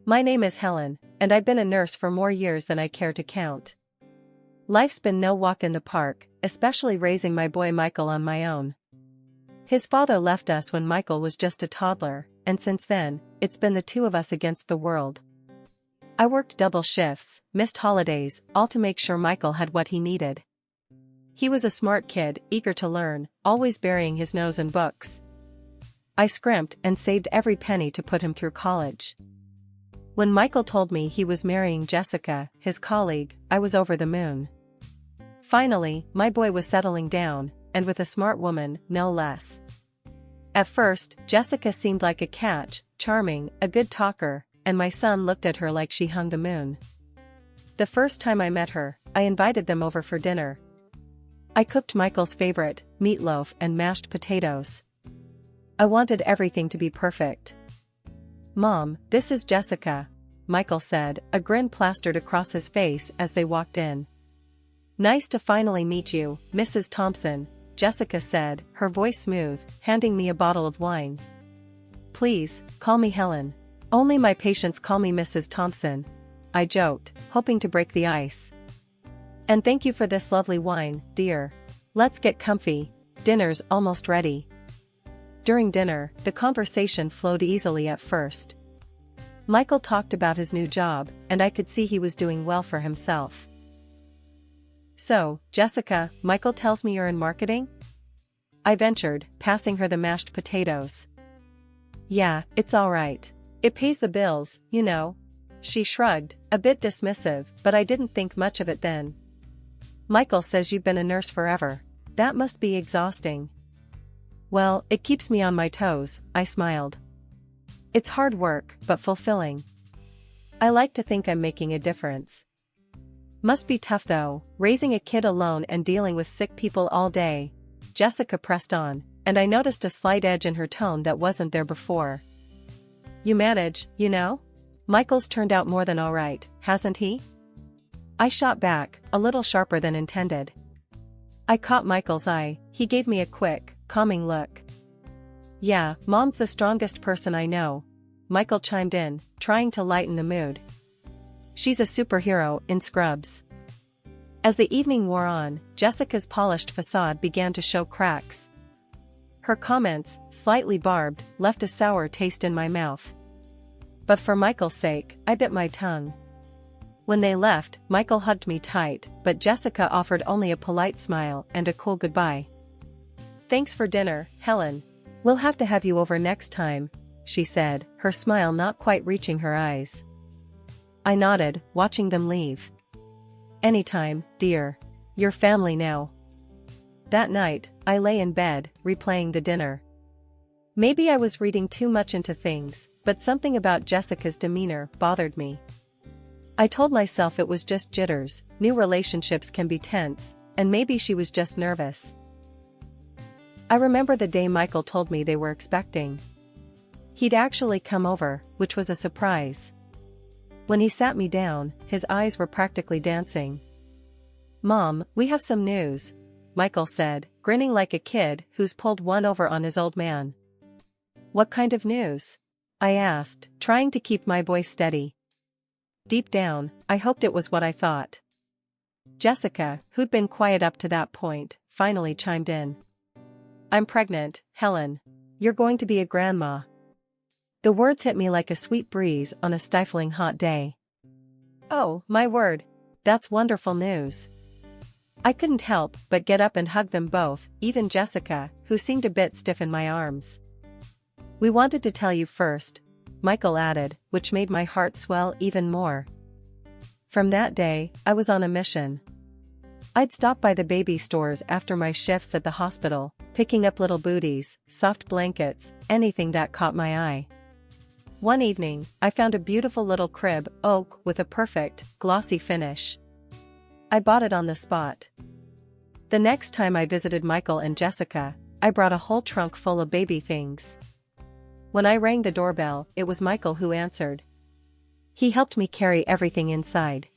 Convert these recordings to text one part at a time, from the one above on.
My name is Helen, and I've been a nurse for more years than I care to count. Life's been no walk in the park, especially raising my boy Michael on my own. His father left us when Michael was just a toddler, and since then, it's been the two of us against the world. I worked double shifts, missed holidays, all to make sure Michael had what he needed. He was a smart kid, eager to learn, always burying his nose in books. I scrimped and saved every penny to put him through college. When Michael told me he was marrying Jessica, his colleague, I was over the moon. Finally, my boy was settling down, and with a smart woman, no less. At first, Jessica seemed like a catch, charming, a good talker, and my son looked at her like she hung the moon. The first time I met her, I invited them over for dinner. I cooked Michael's favorite, meatloaf and mashed potatoes. I wanted everything to be perfect. "Mom, this is Jessica," Michael said, a grin plastered across his face as they walked in. "Nice to finally meet you, Mrs. Thompson," Jessica said, her voice smooth, handing me a bottle of wine. "Please, call me Helen. Only my patients call me Mrs. Thompson," I joked, hoping to break the ice. "And thank you for this lovely wine, dear. Let's get comfy, dinner's almost ready." During dinner, the conversation flowed easily at first. Michael talked about his new job, and I could see he was doing well for himself. "So, Jessica, Michael tells me you're in marketing?" I ventured, passing her the mashed potatoes. "Yeah, it's all right. It pays the bills, you know." She shrugged, a bit dismissive, but I didn't think much of it then. "Michael says you've been a nurse forever. That must be exhausting." "Well, it keeps me on my toes," I smiled. "It's hard work, but fulfilling. I like to think I'm making a difference." "Must be tough though, raising a kid alone and dealing with sick people all day," Jessica pressed on, and I noticed a slight edge in her tone that wasn't there before. "You manage, you know? Michael's turned out more than all right, hasn't he?" I shot back, a little sharper than intended. I caught Michael's eye. He gave me a quick, calming look. "Yeah, Mom's the strongest person I know," Michael chimed in, trying to lighten the mood. "She's a superhero in scrubs." As the evening wore on, Jessica's polished facade began to show cracks. Her comments, slightly barbed, left a sour taste in my mouth. But for Michael's sake, I bit my tongue. When they left, Michael hugged me tight, but Jessica offered only a polite smile and a cool goodbye. "Thanks for dinner, Helen. We'll have to have you over next time," she said, her smile not quite reaching her eyes. I nodded, watching them leave. "Anytime, dear. You're family now." That night, I lay in bed, replaying the dinner. Maybe I was reading too much into things, but something about Jessica's demeanor bothered me. I told myself it was just jitters, new relationships can be tense, and maybe she was just nervous. I remember the day Michael told me they were expecting. He'd actually come over, which was a surprise. When he sat me down, his eyes were practically dancing. "Mom, we have some news," Michael said, grinning like a kid who's pulled one over on his old man. "What kind of news?" I asked, trying to keep my voice steady. Deep down, I hoped it was what I thought. Jessica, who'd been quiet up to that point, finally chimed in. "I'm pregnant, Helen. You're going to be a grandma." The words hit me like a sweet breeze on a stifling hot day. "Oh, my word. That's wonderful news." I couldn't help but get up and hug them both, even Jessica, who seemed a bit stiff in my arms. "We wanted to tell you first," Michael added, which made my heart swell even more. From that day, I was on a mission. I'd stop by the baby stores after my shifts at the hospital, picking up little booties, soft blankets, anything that caught my eye. One evening, I found a beautiful little crib, oak, with a perfect, glossy finish. I bought it on the spot. The next time I visited Michael and Jessica, I brought a whole trunk full of baby things. When I rang the doorbell, it was Michael who answered. He helped me carry everything inside.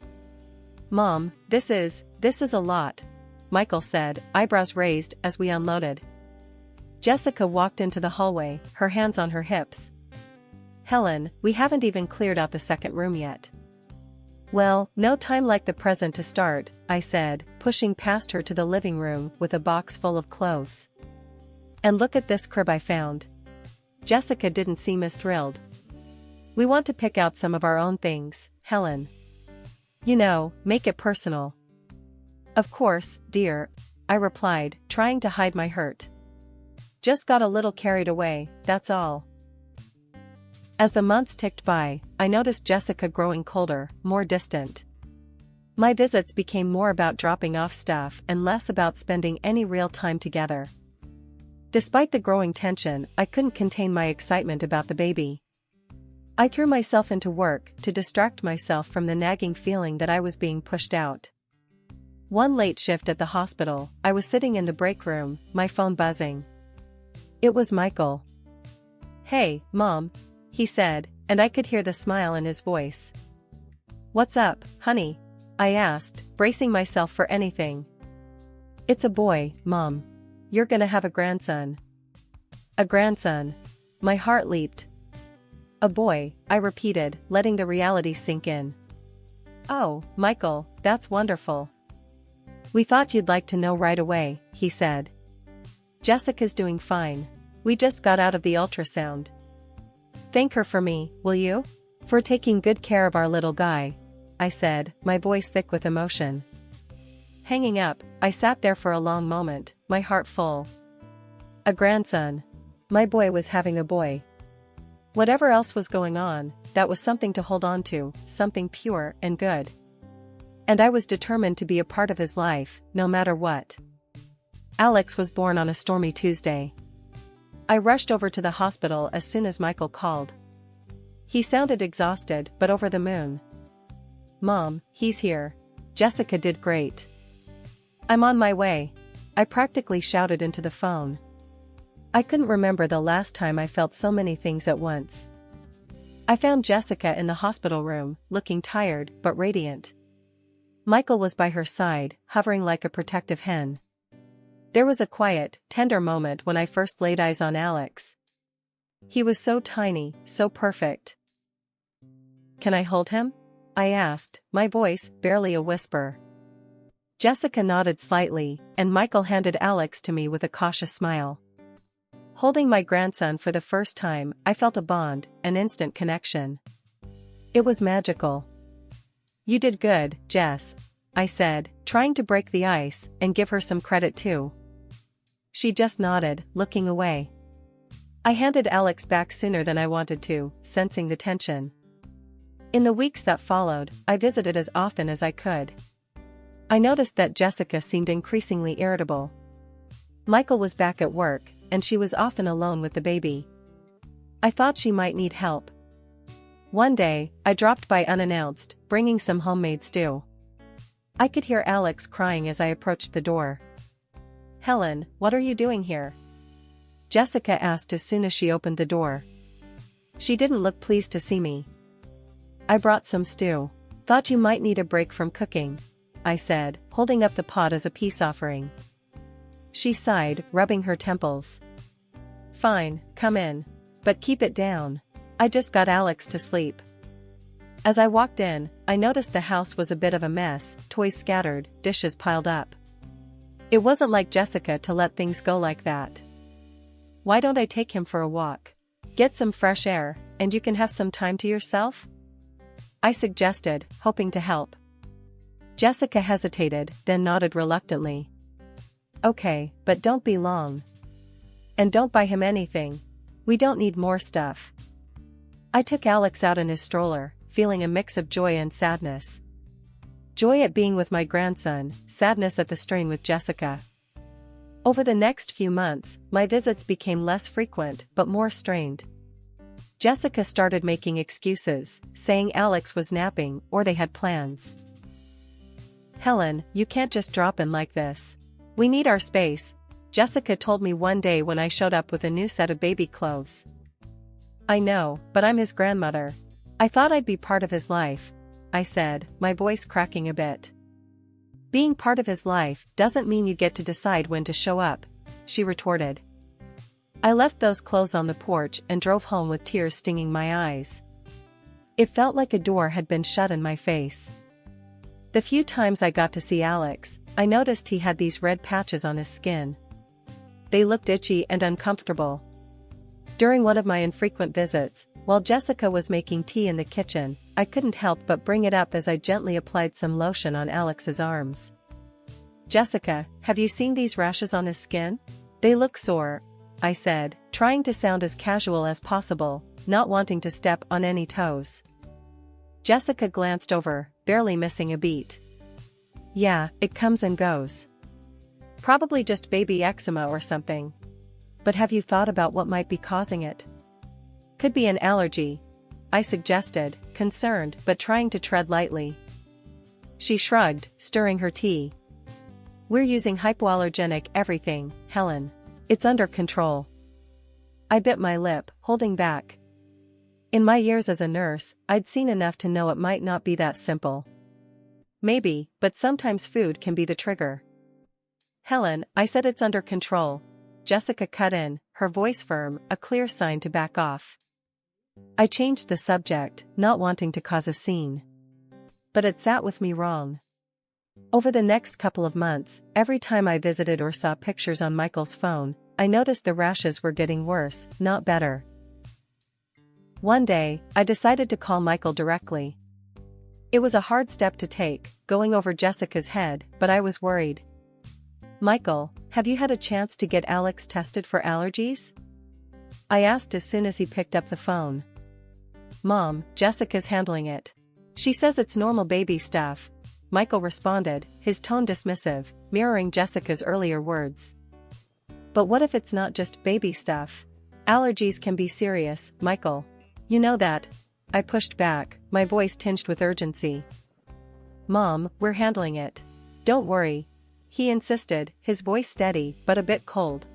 "Mom, this is a lot," Michael said, eyebrows raised as we unloaded. Jessica walked into the hallway, her hands on her hips. Helen, we haven't even cleared out the second room yet. Well, no time like the present to start, I said, pushing past her to the living room with a box full of clothes. And look at this crib I found. Jessica didn't seem as thrilled. We want to pick out some of our own things, Helen. You know, make it personal. Of course, dear, I replied, trying to hide my hurt. Just got a little carried away, that's all. As the months ticked by, I noticed Jessica growing colder, more distant. My visits became more about dropping off stuff and less about spending any real time together. Despite the growing tension, I couldn't contain my excitement about the baby. I threw myself into work to distract myself from the nagging feeling that I was being pushed out. One late shift at the hospital, I was sitting in the break room, my phone buzzing. It was Michael. Hey, Mom, he said, and I could hear the smile in his voice. What's up, honey? I asked, bracing myself for anything. It's a boy, Mom. You're gonna have a grandson. A grandson. My heart leaped. A boy, I repeated, letting the reality sink in. Oh, Michael, that's wonderful. We thought you'd like to know right away, he said. Jessica's doing fine. We just got out of the ultrasound. Thank her for me, will you? For taking good care of our little guy, I said, my voice thick with emotion. Hanging up, I sat there for a long moment, my heart full. A grandson. My boy was having a boy. Whatever else was going on, that was something to hold on to, something pure and good. And I was determined to be a part of his life, no matter what. Alex was born on a stormy Tuesday. I rushed over to the hospital as soon as Michael called. He sounded exhausted but over the moon. Mom, he's here. Jessica did great. I'm on my way. I practically shouted into the phone. I couldn't remember the last time I felt so many things at once. I found Jessica in the hospital room, looking tired but radiant. Michael was by her side, hovering like a protective hen. There was a quiet, tender moment when I first laid eyes on Alex. He was so tiny, so perfect. Can I hold him? I asked, my voice barely a whisper. Jessica nodded slightly, and Michael handed Alex to me with a cautious smile. Holding my grandson for the first time, I felt a bond, an instant connection. It was magical. You did good, Jess, I said, trying to break the ice and give her some credit too. She just nodded, looking away. I handed Alex back sooner than I wanted to, sensing the tension. In the weeks that followed, I visited as often as I could. I noticed that Jessica seemed increasingly irritable. Michael was back at work, and she was often alone with the baby. I thought she might need help. One day, I dropped by unannounced, bringing some homemade stew. I could hear Alex crying as I approached the door. Helen, what are you doing here? Jessica asked as soon as she opened the door. She didn't look pleased to see me. I brought some stew. Thought you might need a break from cooking, I said, holding up the pot as a peace offering. She sighed, rubbing her temples. Fine, come in. But keep it down. I just got Alex to sleep. As I walked in, I noticed the house was a bit of a mess, toys scattered, dishes piled up. It wasn't like Jessica to let things go like that. Why don't I take him for a walk? Get some fresh air, and you can have some time to yourself? I suggested, hoping to help. Jessica hesitated, then nodded reluctantly. Okay, but don't be long. And don't buy him anything. We don't need more stuff. I took Alex out in his stroller, feeling a mix of joy and sadness. Joy at being with my grandson, sadness at the strain with Jessica. Over the next few months, my visits became less frequent but more strained. Jessica started making excuses, saying Alex was napping or they had plans. Helen, you can't just drop in like this. We need our space, Jessica told me one day when I showed up with a new set of baby clothes. I know, but I'm his grandmother. I thought I'd be part of his life, I said, my voice cracking a bit. Being part of his life doesn't mean you get to decide when to show up, she retorted. I left those clothes on the porch and drove home with tears stinging my eyes. It felt like a door had been shut in my face. The few times I got to see Alex, I noticed he had these red patches on his skin. They looked itchy and uncomfortable. During one of my infrequent visits, while Jessica was making tea in the kitchen, I couldn't help but bring it up as I gently applied some lotion on Alex's arms. "Jessica, have you seen these rashes on his skin? They look sore," I said, trying to sound as casual as possible, not wanting to step on any toes. Jessica glanced over, barely missing a beat. "Yeah, it comes and goes. Probably just baby eczema or something. But have you thought about what might be causing it?" "Could be an allergy," I suggested, concerned but trying to tread lightly. She shrugged, stirring her tea. "We're using hypoallergenic everything, Helen. It's under control." I bit my lip, holding back. In my years as a nurse, I'd seen enough to know it might not be that simple. Maybe, but sometimes food can be the trigger. "Helen, I said it's under control," Jessica cut in, her voice firm, a clear sign to back off. I changed the subject, not wanting to cause a scene. But it sat with me wrong. Over the next couple of months, every time I visited or saw pictures on Michael's phone, I noticed the rashes were getting worse, not better. One day, I decided to call Michael directly. It was a hard step to take, going over Jessica's head, but I was worried. "Michael, have you had a chance to get Alex tested for allergies?" I asked as soon as he picked up the phone. "Mom, Jessica's handling it. She says it's normal baby stuff," Michael responded, his tone dismissive, mirroring Jessica's earlier words. "But what if it's not just baby stuff? Allergies can be serious, Michael. You know that." I pushed back, my voice tinged with urgency. "Mom, we're handling it. Don't worry," he insisted, his voice steady but a bit cold.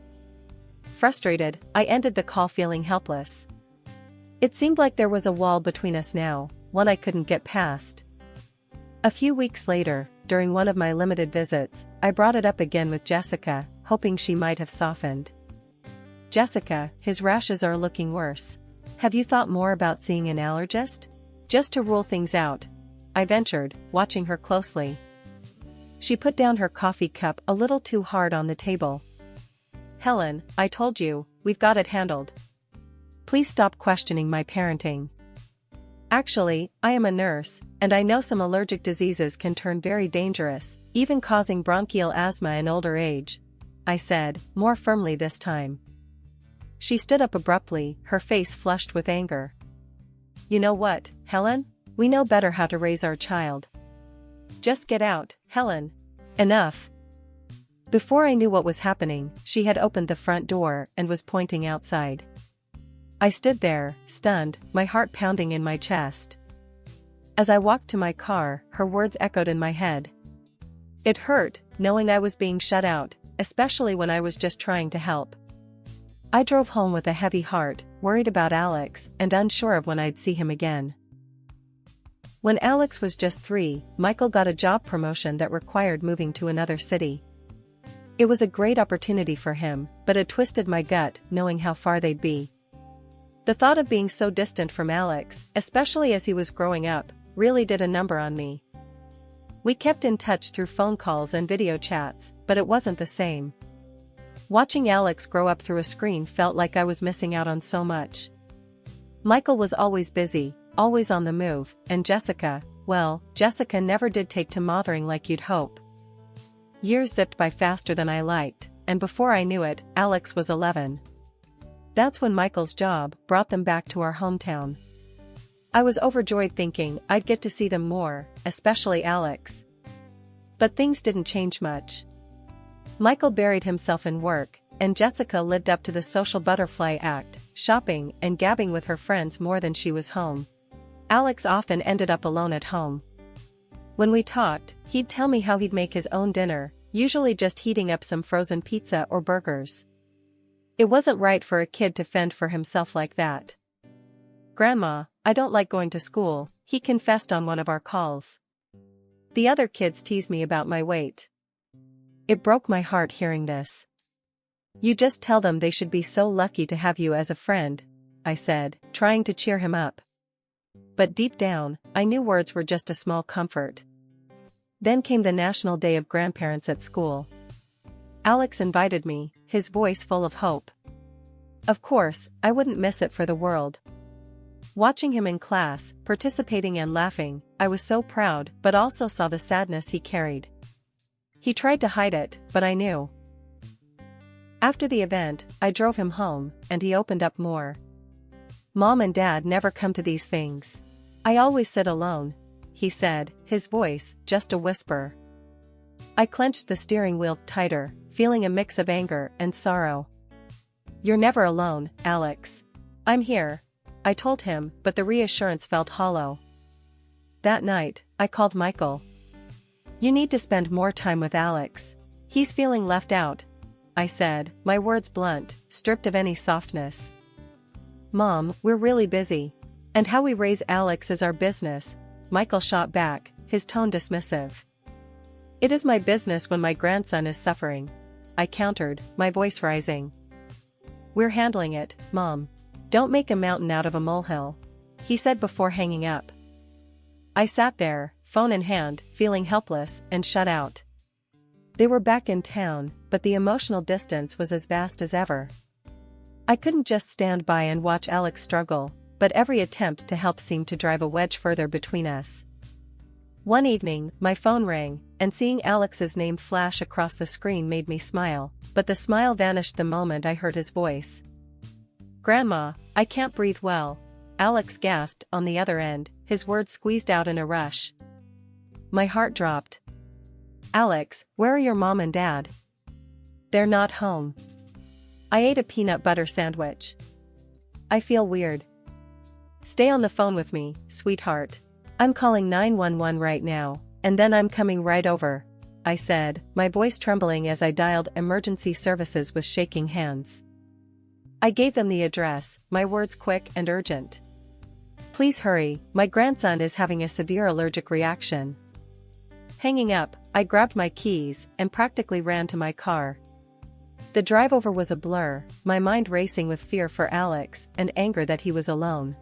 Frustrated, I ended the call feeling helpless. It seemed like there was a wall between us now, one I couldn't get past. A few weeks later, during one of my limited visits, I brought it up again with Jessica, hoping she might have softened. "Jessica, his rashes are looking worse. Have you thought more about seeing an allergist? Just to rule things out," I ventured, watching her closely. She put down her coffee cup a little too hard on the table. "Helen, I told you, we've got it handled. Please stop questioning my parenting. Actually, I am a nurse, and I know some allergic diseases can turn very dangerous, even causing bronchial asthma in older age," I said, more firmly this time. She stood up abruptly, her face flushed with anger. "You know what, Helen? We know better how to raise our child. Just get out, Helen. Enough." Before I knew what was happening, she had opened the front door and was pointing outside. I stood there, stunned, my heart pounding in my chest. As I walked to my car, her words echoed in my head. It hurt, knowing I was being shut out, especially when I was just trying to help. I drove home with a heavy heart, worried about Alex and unsure of when I'd see him again. When Alex was just 3, Michael got a job promotion that required moving to another city. It was a great opportunity for him, but it twisted my gut, knowing how far they'd be. The thought of being so distant from Alex, especially as he was growing up, really did a number on me. We kept in touch through phone calls and video chats, but it wasn't the same. Watching Alex grow up through a screen felt like I was missing out on so much. Michael was always busy, always on the move, and Jessica, well, Jessica never did take to mothering like you'd hope. Years zipped by faster than I liked, and before I knew it, Alex was 11. That's when Michael's job brought them back to our hometown. I was overjoyed thinking I'd get to see them more, especially Alex. But things didn't change much. Michael buried himself in work, and Jessica lived up to the social butterfly act, shopping and gabbing with her friends more than she was home. Alex often ended up alone at home. When we talked, he'd tell me how he'd make his own dinner, usually just heating up some frozen pizza or burgers. It wasn't right for a kid to fend for himself like that. "Grandma, I don't like going to school," he confessed on one of our calls. "The other kids tease me about my weight." It broke my heart hearing this. You just tell them they should be so lucky to have you as a friend, I said, trying to cheer him up. But deep down, I knew words were just a small comfort. Then came the National Day of Grandparents at school. Alex invited me, his voice full of hope. Of course, I wouldn't miss it for the world. Watching him in class, participating and laughing, I was so proud but also saw the sadness he carried. He tried to hide it, but I knew. After the event, I drove him home, and he opened up more. Mom and Dad never come to these things. I always sit alone, he said, his voice just a whisper. I clenched the steering wheel tighter, feeling a mix of anger and sorrow. You're never alone, Alex. I'm here, I told him, but the reassurance felt hollow. That night, I called Michael. You need to spend more time with Alex. He's feeling left out, I said, my words blunt, stripped of any softness. Mom, we're really busy. And how we raise Alex is our business, Michael shot back, his tone dismissive. It is my business when my grandson is suffering, I countered, my voice rising. We're handling it, Mom. Don't make a mountain out of a molehill, he said before hanging up. I sat there, phone in hand, feeling helpless and shut out. They were back in town, but the emotional distance was as vast as ever. I couldn't just stand by and watch Alex struggle, but every attempt to help seemed to drive a wedge further between us. One evening, my phone rang, and seeing Alex's name flash across the screen made me smile, but the smile vanished the moment I heard his voice. Grandma, I can't breathe well, Alex gasped on the other end, his words squeezed out in a rush. My heart dropped. Alex, where are your mom and dad? They're not home. I ate a peanut butter sandwich. I feel weird. Stay on the phone with me, sweetheart. I'm calling 911 right now, and then I'm coming right over, I said, my voice trembling as I dialed emergency services with shaking hands. I gave them the address, my words quick and urgent. Please hurry, my grandson is having a severe allergic reaction. Hanging up, I grabbed my keys and practically ran to my car. The drive over was a blur, my mind racing with fear for Alex and anger that he was alone.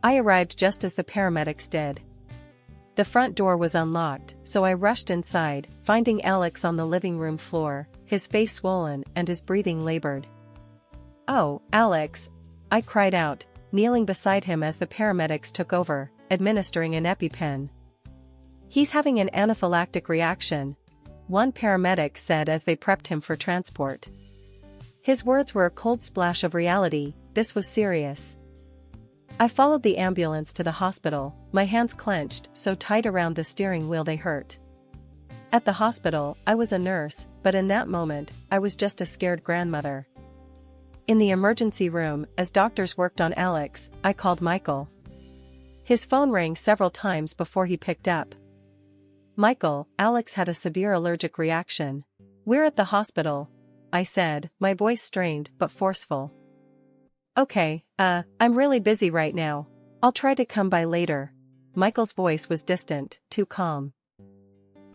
I arrived just as the paramedics did. The front door was unlocked, so I rushed inside, finding Alex on the living room floor, his face swollen and his breathing labored. Oh, Alex, I cried out, kneeling beside him as the paramedics took over, administering an EpiPen. He's having an anaphylactic reaction, one paramedic said as they prepped him for transport. His words were a cold splash of reality, this was serious. I followed the ambulance to the hospital, my hands clenched so tight around the steering wheel they hurt. At the hospital, I was a nurse, but in that moment, I was just a scared grandmother. In the emergency room, as doctors worked on Alex, I called Michael. His phone rang several times before he picked up. Michael, Alex had a severe allergic reaction. We're at the hospital, I said, my voice strained but forceful. Okay, I'm really busy right now. I'll try to come by later. Michael's voice was distant, too calm.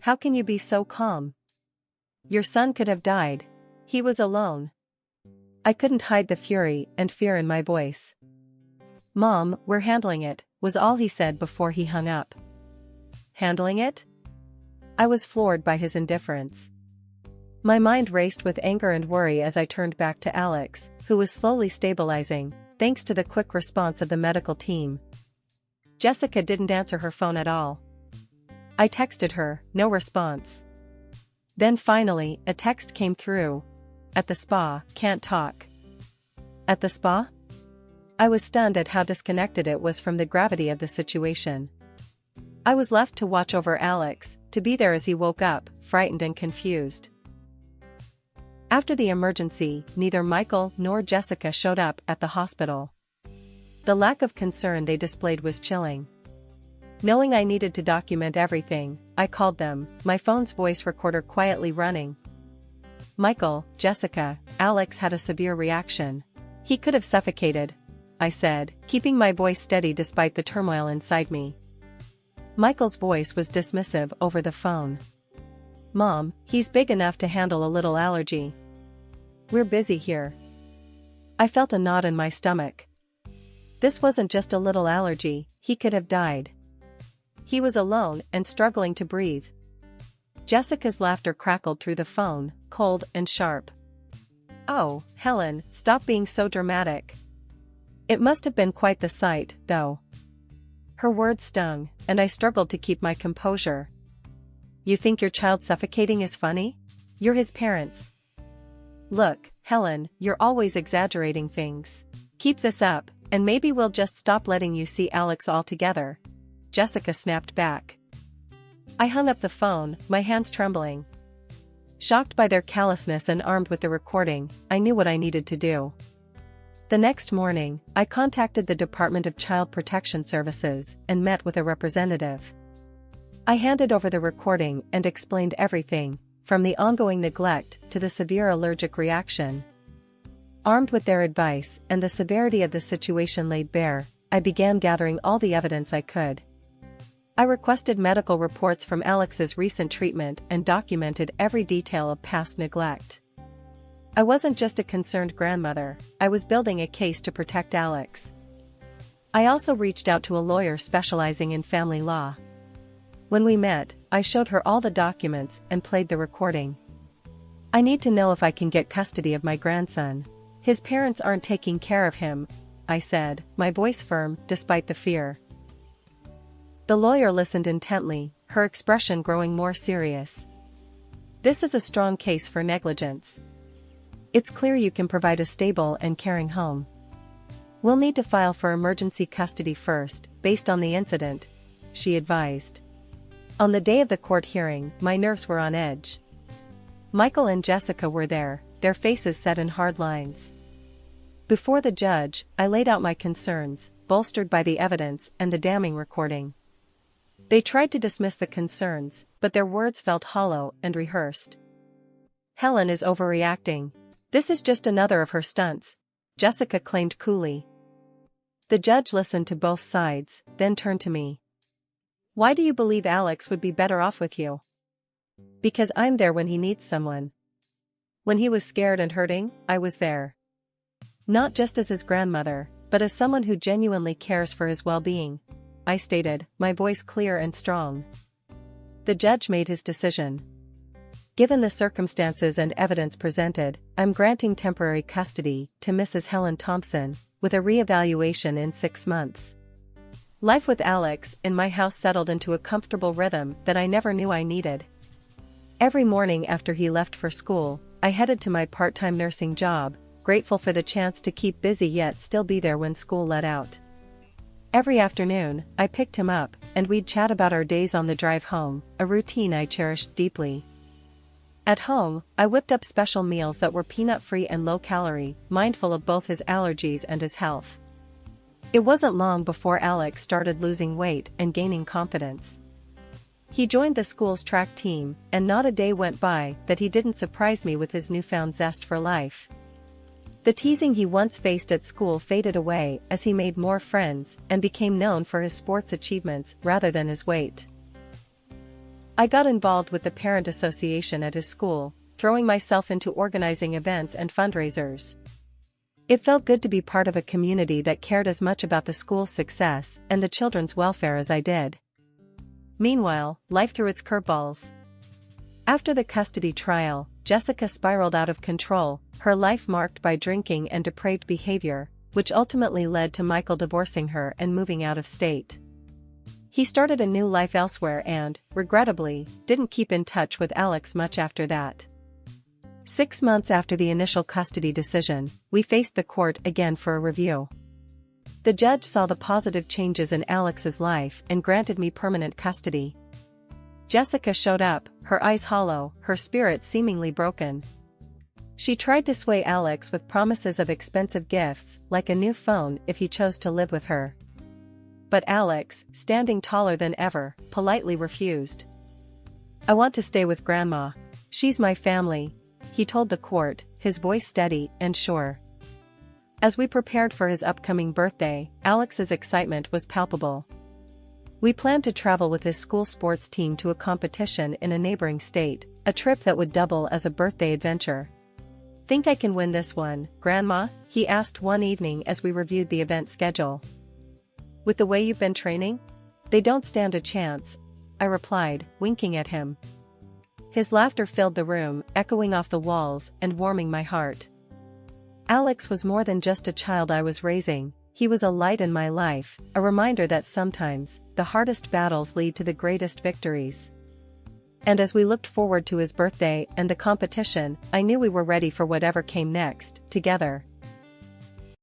How can you be so calm? Your son could have died. He was alone. I couldn't hide the fury and fear in my voice. Mom, we're handling it, was all he said before he hung up. Handling it? I was floored by his indifference. My mind raced with anger and worry as I turned back to Alex, who was slowly stabilizing, thanks to the quick response of the medical team. Jessica didn't answer her phone at all. I texted her, no response. Then finally, a text came through. At the spa, can't talk. At the spa? I was stunned at how disconnected it was from the gravity of the situation. I was left to watch over Alex, to be there as he woke up, frightened and confused. After the emergency, neither Michael nor Jessica showed up at the hospital. The lack of concern they displayed was chilling. Knowing I needed to document everything, I called them, my phone's voice recorder quietly running. Michael, Jessica, Alex had a severe reaction. He could have suffocated, I said, keeping my voice steady despite the turmoil inside me. Michael's voice was dismissive over the phone. Mom, he's big enough to handle a little allergy. We're busy here. I felt a knot in my stomach. This wasn't just a little allergy, he could have died. He was alone and struggling to breathe. Jessica's laughter crackled through the phone, cold and sharp. "Oh, Helen, stop being so dramatic." It must have been quite the sight, though. Her words stung, and I struggled to keep my composure. "You think your child suffocating is funny? You're his parents." "Look, Helen, you're always exaggerating things. Keep this up, and maybe we'll just stop letting you see Alex altogether," Jessica snapped back. I hung up the phone, my hands trembling. Shocked by their callousness and armed with the recording, I knew what I needed to do. The next morning, I contacted the Department of Child Protection Services and met with a representative. I handed over the recording and explained everything, from the ongoing neglect to the severe allergic reaction. Armed with their advice and the severity of the situation laid bare, I began gathering all the evidence I could. I requested medical reports from Alex's recent treatment and documented every detail of past neglect. I wasn't just a concerned grandmother, I was building a case to protect Alex. I also reached out to a lawyer specializing in family law. When we met, I showed her all the documents and played the recording. "I need to know if I can get custody of my grandson. His parents aren't taking care of him," I said, my voice firm despite the fear. The lawyer listened intently, her expression growing more serious. "This is a strong case for negligence. It's clear you can provide a stable and caring home. We'll need to file for emergency custody first, based on the incident," she advised. On the day of the court hearing, my nerves were on edge. Michael and Jessica were there, their faces set in hard lines. Before the judge, I laid out my concerns, bolstered by the evidence and the damning recording. They tried to dismiss the concerns, but their words felt hollow and rehearsed. "Helen is overreacting. This is just another of her stunts," Jessica claimed coolly. The judge listened to both sides, then turned to me. "Why do you believe Alex would be better off with you?" "Because I'm there when he needs someone. When he was scared and hurting, I was there. Not just as his grandmother, but as someone who genuinely cares for his well-being," I stated, my voice clear and strong. The judge made his decision. "Given the circumstances and evidence presented, I'm granting temporary custody to Mrs. Helen Thompson, with a re-evaluation in 6 months." Life with Alex in my house settled into a comfortable rhythm that I never knew I needed. Every morning after he left for school, I headed to my part-time nursing job, grateful for the chance to keep busy yet still be there when school let out. Every afternoon, I picked him up, and we'd chat about our days on the drive home, a routine I cherished deeply. At home, I whipped up special meals that were peanut-free and low-calorie, mindful of both his allergies and his health. It wasn't long before Alex started losing weight and gaining confidence. He joined the school's track team, and not a day went by that he didn't surprise me with his newfound zest for life. The teasing he once faced at school faded away as he made more friends and became known for his sports achievements rather than his weight. I got involved with the parent association at his school, throwing myself into organizing events and fundraisers. It felt good to be part of a community that cared as much about the school's success and the children's welfare as I did. Meanwhile, life threw its curveballs. After the custody trial, Jessica spiraled out of control, her life marked by drinking and depraved behavior, which ultimately led to Michael divorcing her and moving out of state. He started a new life elsewhere and, regrettably, didn't keep in touch with Alex much after that. 6 months after the initial custody decision, we faced the court again for a review. The judge saw the positive changes in Alex's life and granted me permanent custody. Jessica showed up, her eyes hollow, her spirit seemingly broken. She tried to sway Alex with promises of expensive gifts, like a new phone if he chose to live with her. But Alex, standing taller than ever, politely refused. "I want to stay with Grandma. She's my family," he told the court, his voice steady and sure. As we prepared for his upcoming birthday, Alex's excitement was palpable. We planned to travel with his school sports team to a competition in a neighboring state, a trip that would double as a birthday adventure. Think I can win this one, Grandma? He asked one evening as we reviewed the event schedule. With the way you've been training? They don't stand a chance, I replied, winking at him. His laughter filled the room, echoing off the walls and warming my heart. Alex was more than just a child I was raising, he was a light in my life, a reminder that sometimes, the hardest battles lead to the greatest victories. And as we looked forward to his birthday and the competition, I knew we were ready for whatever came next, together.